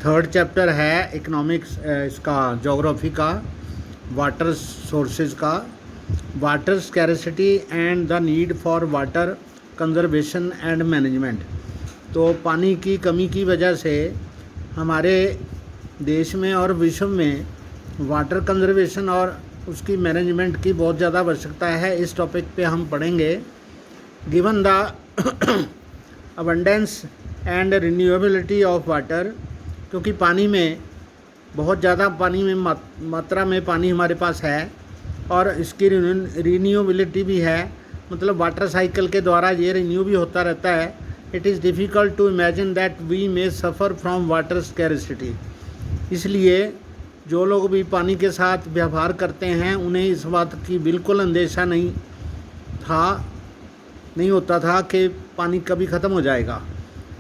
Third chapter है economics, इसका geography का, वाटर सोर्सेज का, water scarcity and the need for water conservation and management. तो पानी की कमी की वजह से हमारे देश में और विश्व में वाटर कंजर्वेशन और उसकी मैनेजमेंट की बहुत ज़्यादा आवश्यकता है। इस टॉपिक पे हम पढ़ेंगे। Given the abundance and renewability of water, क्योंकि पानी में बहुत ज़्यादा पानी में मात्रा में पानी हमारे पास है और इसकी रिन्यूएबिलिटी भी है, मतलब वाटर साइकिल के द्वारा ये रिन्यू भी होता रहता है। It is difficult to imagine that we may suffer from water scarcity. इसलिए जो लोग भी पानी के साथ व्यवहार करते हैं उन्हें इस बात की बिल्कुल अंदेशा नहीं होता था कि पानी कभी ख़त्म हो जाएगा।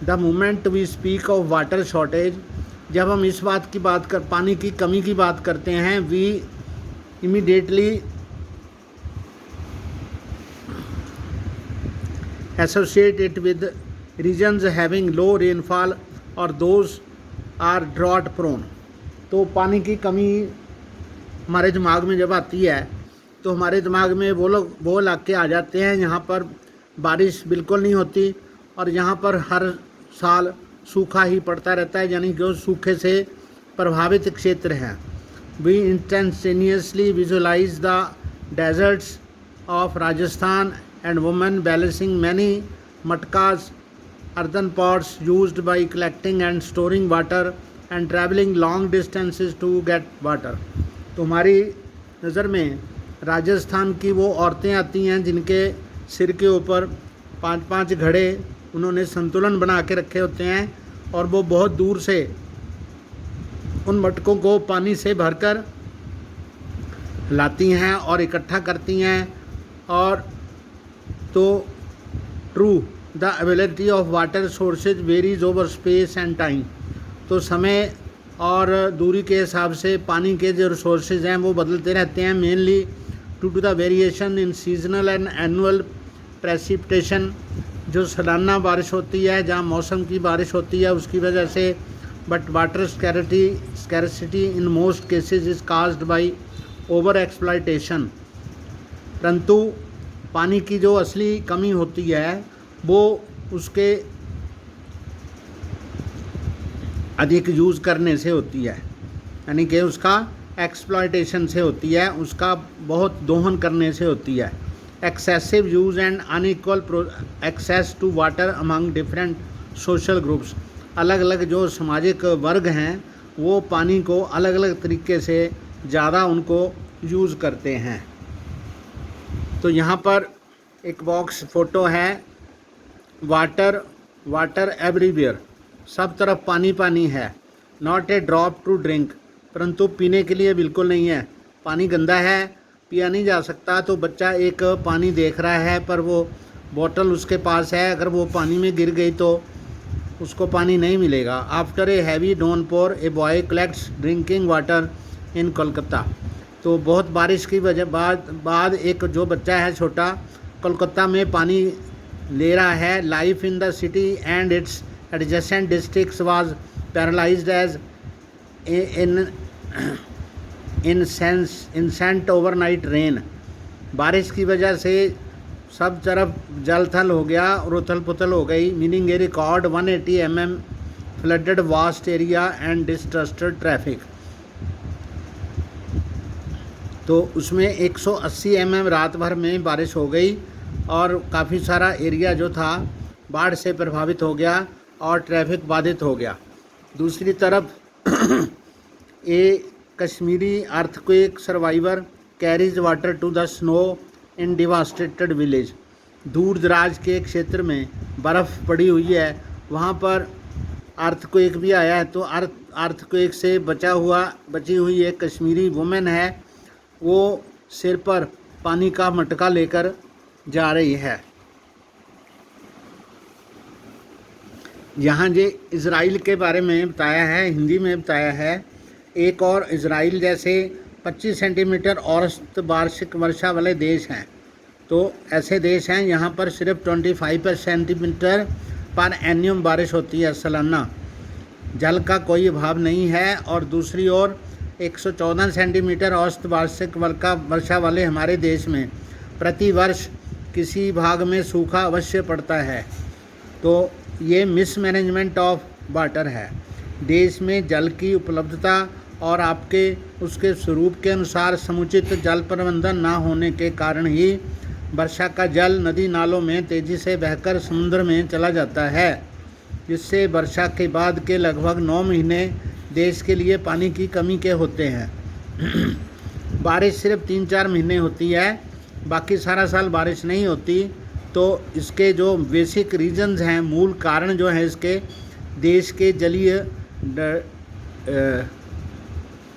The moment we speak of water shortage, जब हम इस बात की पानी की कमी की बात करते हैं, we immediately associate it with regions having low rainfall और दोज आर ड्रॉट प्रोन। तो पानी की कमी हमारे दिमाग में जब आती है तो हमारे दिमाग में वो इलाके आ जाते हैं जहाँ पर बारिश बिल्कुल नहीं होती और यहाँ पर हर साल सूखा ही पड़ता रहता है, यानी जो सूखे से प्रभावित क्षेत्र हैं। We instantaneously visualize the deserts of Rajasthan and women balancing many matkas earthen pots used by collecting and storing water and traveling long distances to get water। तो हमारी नज़र में राजस्थान की वो औरतें आती हैं जिनके सिर के ऊपर 5-5 घड़े उन्होंने संतुलन बना के रखे होते हैं और वो बहुत दूर से उन मटकों को पानी से भरकर लाती हैं और इकट्ठा करती हैं। और तो true the availability of water sources varies over space and time. तो समय और दूरी के हिसाब से पानी के जो रिसोर्सेज हैं वो बदलते रहते हैं, mainly due to the variation in seasonal and annual precipitation. जो सालाना बारिश होती है, जहाँ मौसम की बारिश होती है उसकी वजह से। But water scarcity in most cases is caused by over exploitation. परंतु पानी की जो असली कमी होती है वो उसके अधिक यूज़ करने से होती है, यानी कि उसका एक्सप्लॉयटेशन से होती है, उसका बहुत दोहन करने से होती है। Excessive use and unequal access to water among different social groups. अलग अलग जो सामाजिक वर्ग हैं वो पानी को अलग अलग तरीके से ज़्यादा उनको यूज़ करते हैं। तो यहाँ पर एक बॉक्स फ़ोटो है, वाटर एवरीवेयर, सब तरफ पानी पानी है। Not a drop to drink, परंतु पीने के लिए बिल्कुल नहीं है। पानी गंदा है, पिया नहीं जा सकता। तो बच्चा एक पानी देख रहा है पर वो बोतल उसके पास है, अगर वो पानी में गिर गई तो उसको पानी नहीं मिलेगा। After a heavy downpour a boy collects drinking water in Kolkata. तो बहुत बारिश की वजह बाद एक जो बच्चा है छोटा, कोलकाता में पानी ले रहा है। Life in the city and its adjacent districts was paralysed as incessant overnight rain. बारिश की वजह से सब तरफ जल थल हो गया और उथल पुथल हो गई। Meaning a record 180 mm flooded vast area and disrupted traffic. तो उसमें 180 mm रात भर में बारिश हो गई और काफ़ी सारा एरिया जो था बाढ़ से प्रभावित हो गया और ट्रैफिक बाधित हो गया। दूसरी तरफ a Kashmiri earthquake survivor carries water to the snow in devastated village. दूर दराज के क्षेत्र में बर्फ़ पड़ी हुई है, वहाँ पर अर्थक्वेक भी आया है। तो अर्थक्वेक से बची हुई एक कश्मीरी वुमेन है, वो सिर पर पानी का मटका लेकर जा रही है। यहाँ जे इज़राइल के बारे में बताया है, हिंदी में बताया है। एक और इज़राइल जैसे 25 सेंटीमीटर औसत वार्षिक वर्षा वाले देश हैं। तो ऐसे देश हैं यहाँ पर सिर्फ 25 सेंटीमीटर पर एन्यूम बारिश होती है सालाना। जल का कोई अभाव नहीं है, और दूसरी ओर 114 सेंटीमीटर औसत वार्षिक वर्षा वाले हमारे देश में प्रति वर्ष किसी भाग में सूखा अवश्य पड़ता है। तो ये मिसमैनेजमेंट ऑफ वाटर है। देश में जल की उपलब्धता और आपके उसके स्वरूप के अनुसार समुचित जल प्रबंधन न होने के कारण ही वर्षा का जल नदी नालों में तेज़ी से बहकर समुद्र में चला जाता है, जिससे वर्षा के बाद के लगभग 9 महीने देश के लिए पानी की कमी के होते हैं। बारिश सिर्फ 3-4 महीने होती है, बाकी सारा साल बारिश नहीं होती। तो इसके जो बेसिक रीजंस हैं, मूल कारण जो है इसके देश के जलीय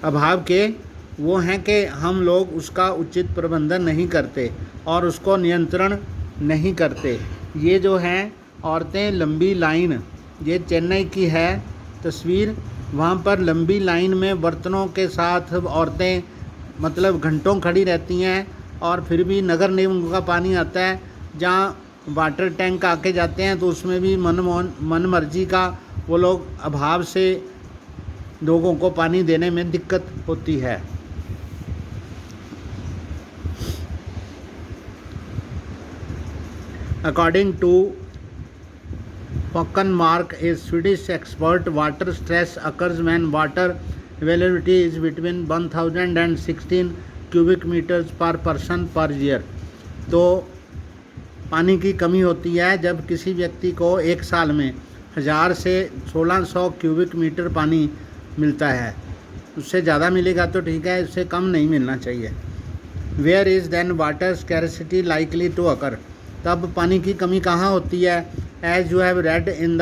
अभाव के, वो हैं कि हम लोग उसका उचित प्रबंधन नहीं करते और उसको नियंत्रण नहीं करते। ये जो हैं औरतें लंबी लाइन, ये चेन्नई की है तस्वीर, वहाँ पर लंबी लाइन में बर्तनों के साथ औरतें मतलब घंटों खड़ी रहती हैं, और फिर भी नगर निगम का पानी आता है। जहाँ वाटर टैंक आके जाते हैं तो उसमें भी मन मर्जी का वो लोग अभाव से लोगों को पानी देने में दिक्कत होती है। According to Mark, a Swedish expert, water stress occurs when water availability is between 1000 and 16 cubic meters per person per year। तो पानी की कमी होती है जब किसी व्यक्ति को एक साल में 1000 से 1600 क्यूबिक मीटर पानी मिलता है। उससे ज़्यादा मिलेगा तो ठीक है, उससे कम नहीं मिलना चाहिए। Where is then water scarcity likely to occur, तब पानी की कमी कहाँ होती है? As you have read in the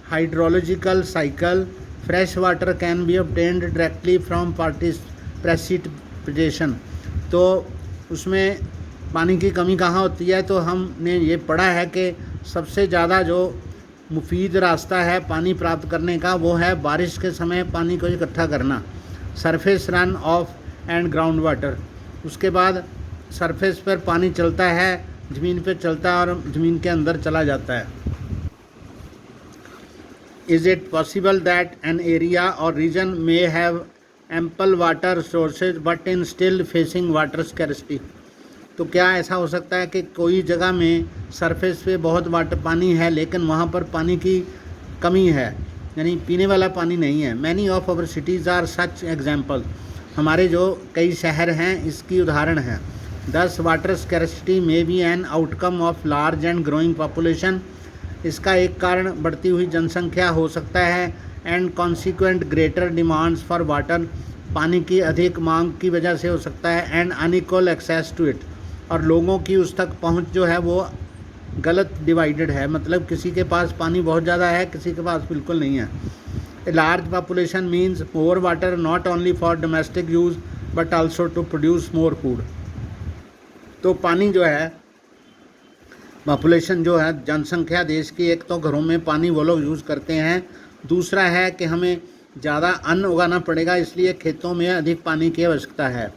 hydrological cycle, fresh water can be obtained directly from precipitation. तो उसमें पानी की कमी कहाँ होती है? तो हमने ये पढ़ा है कि सबसे ज़्यादा जो मुफीद रास्ता है पानी प्राप्त करने का, वो है बारिश के समय पानी को इकट्ठा करना, surface run of and ground water. उसके बाद सरफेस पर पानी चलता है, ज़मीन पर चलता है और ज़मीन के अंदर चला जाता है। Is it possible that an area or region may have ample water sources but in still facing water scarcity? तो क्या ऐसा हो सकता है कि कोई जगह में सरफेस पे बहुत वाटर पानी है लेकिन वहाँ पर पानी की कमी है, यानी पीने वाला पानी नहीं है? Many of our cities are such example, हमारे जो कई शहर हैं इसकी उदाहरण है। This water scarcity may be an outcome of large and growing population, इसका एक कारण बढ़ती हुई जनसंख्या हो सकता है। And consequent greater demands for water, पानी की अधिक मांग की वजह से हो सकता है। And unequal access to it, और लोगों की उस तक पहुंच जो है वो गलत डिवाइडेड है, मतलब किसी के पास पानी बहुत ज़्यादा है, किसी के पास बिल्कुल नहीं है। A large population means more water not only for domestic use but also to produce more food. तो पानी जो है, पॉपुलेशन जो है, जनसंख्या देश की, एक तो घरों में पानी वो लोग यूज़ करते हैं, दूसरा है कि हमें ज़्यादा अन्न उगाना पड़ेगा, इसलिए खेतों में अधिक पानी की आवश्यकता है।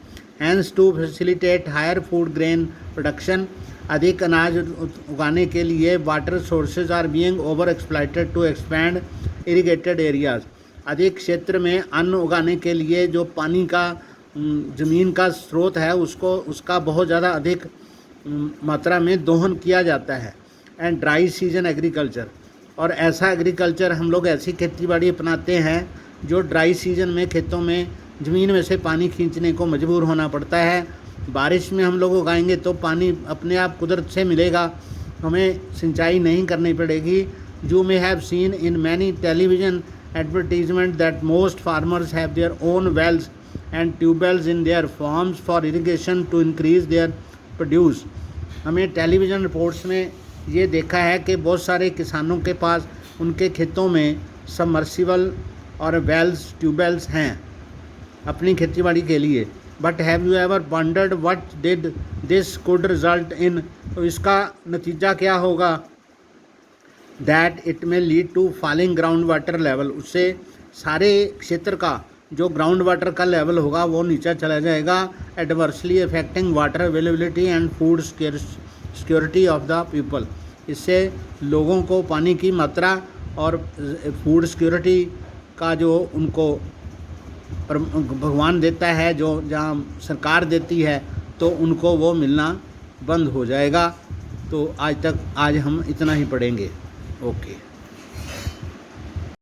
Hence to facilitate higher food grain production, अधिक अनाज उगाने के लिए water sources are being over exploited to expand irrigated areas, अधिक क्षेत्र में अन्न उगाने के लिए जो पानी का ज़मीन का स्रोत है उसका बहुत ज़्यादा अधिक मात्रा में दोहन किया जाता है। एंड ड्राई सीजन एग्रीकल्चर, और ऐसा एग्रीकल्चर हम लोग ऐसी खेती बाड़ी अपनाते हैं जो ड्राई सीजन में खेतों में ज़मीन में से पानी खींचने को मजबूर होना पड़ता है। बारिश में हम लोग उगाएंगे तो पानी अपने आप कुदरत से मिलेगा, हमें सिंचाई नहीं करनी पड़ेगी। You may have seen in many television advertisement that most farmers have their own wells and tubewells in their farms for irrigation to increase their produce. हमें टेलीविज़न रिपोर्ट्स में ये देखा है कि बहुत सारे किसानों के पास उनके खेतों में सबमर्सिबल और वेल्स, ट्यूबवेल्स हैं अपनी खेतीबाड़ी के लिए। But have you ever wondered what did this could result in, तो इसका नतीजा क्या होगा? That it may lead to falling ground water level, उससे सारे क्षेत्र का जो ग्राउंड वाटर का लेवल होगा वो नीचे चला जाएगा। Adversely affecting water availability and food security of the people, इससे लोगों को पानी की मात्रा और फूड सिक्योरिटी का जो उनको भगवान देता है, जो जहाँ सरकार देती है, तो उनको वो मिलना बंद हो जाएगा। तो आज हम इतना ही पढ़ेंगे। ओके।